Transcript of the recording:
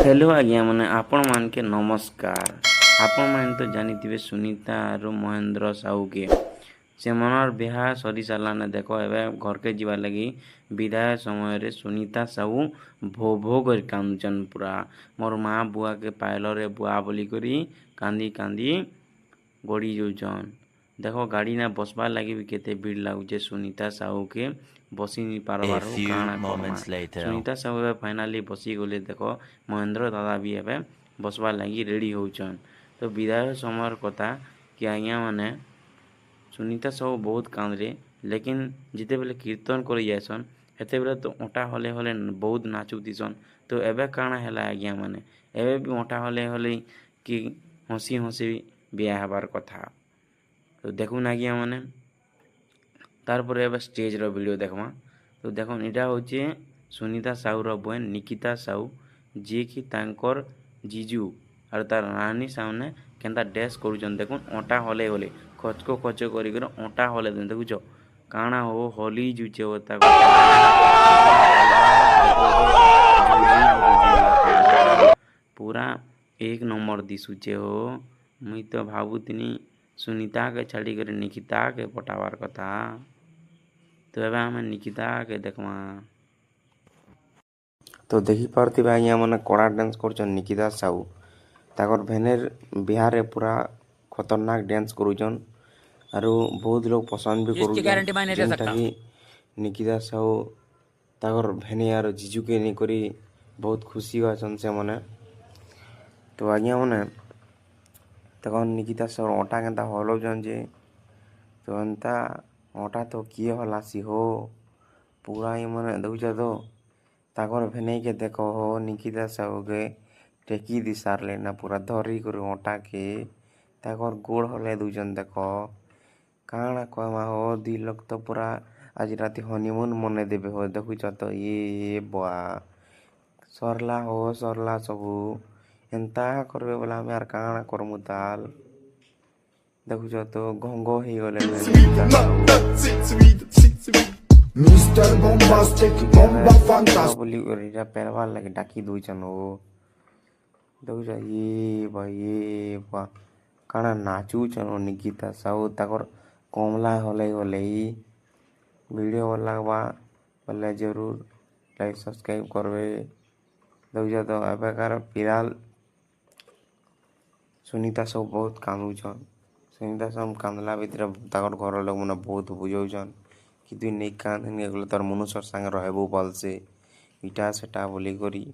Hello आज्ञा मैंने आपण मान के नमस्कार। आपण मान तो जानी सुनीता और महेंद्र साहू के से मनर बिहा सरी साराने देख ए घर के जीवा लगी विदाय समय रे सुनीता साहू भो भो कर कांदुचन पूरा मोर माँ बुआ के पायल रे बुआ बोली करी कांदी कांदी गड़ी जाऊन। देखो गाड़ी ना बसबार लगी भी केते भीड़ लगुचे सुनीता साहू के बसी नहीं पारबार हो काଣା करमा। सुनीता साहू फाइनाली बसी गले देख महेंद्र दादा भी एवं बसबार लगी रेडी होचन। तो विदाय समय कथा कि आज्ञा मैंने सुनीता साहू बहुत कांदे लेकिन जिते बेले कीर्तन कर जासन हेते बेले तो अँटा हले हले बहुत नाचुतीसन। तो एबे काଣା है आज्ञा मैंने एबे भी अँटा हले हले कि हसी हसी बिया हबार कथा। तो देखुन आज्ञा मैंने तारपर एबे स्टेज रो वीडियो देखमा। तो देखो इटा होचे सुनीता साहू रो बहन निकिता साहू जी कि तांकर जीजू और तार रानी सामने केंता डैश करूचन। देखुन अँटा हले हले खचको खचो करी अँटा हले देन देखुच काଣା हो हली जुचे होता पूरा एक नंबर दिशुचे हो। मुई तो भावुतनी सुनीता के छाड़ी कर निकिता के पटावार कथा। तो एबे हमें निकिता के देखमा। तो देखी पारती आज्ञा मैंने कड़ा डांस कर निकिता साहू ताकर भेनेर बिहार पूरा खतरनाक डांस करुचन और बहुत लोग पसंद भी करुचन जेनटा कि निकिता साहू ताकर भेने यार जीजू के नहीं करी बहुत खुशी अछन से मने। तो आज्ञा मैंने तक निकिता साहू अँटा केनता हलौचन जे तो एंता अँटा तो किए हलासी हो पूरा ही मैंने देखुच तो ताकर भेने के देख हो निकिता साहू के टेकी दी सार लेना पूरा धरी कर अँटा के ताकर गोड़ हले दूजन देख काଣା कहमा हो दी लोग तो पूरा आज राति हनीमून मने देबे हो देखुच तो ये बुआ सरला हो सरला सबू एंता करबे बोला हमें यार काଣା करमु ताल देखुच तो घंगो ही गले मिस्टर बॉम्बास्टिक बॉम्बा फैंटास्टिक बोली ओरिजा पेरवा लगे डाकी दुइचन हो देखुच ये भाई ये बा काଣା नाचुचन निकिता साहू ताकर कमला हले हले वीडियो भल लगवा बोले जरूर लाइक सब्सक्राइब करबे। देखुच तो एबार फिलहाल सुनीता साहू बहुत कांदुचन। सुनीता साहू कांदला भितर ताकर घर लोग मैंने बहुत बुझौचन कि तुई नहीं कांदनी तोर मनुष्य संगे रहबू भलसे इटा सेटा बोली करी।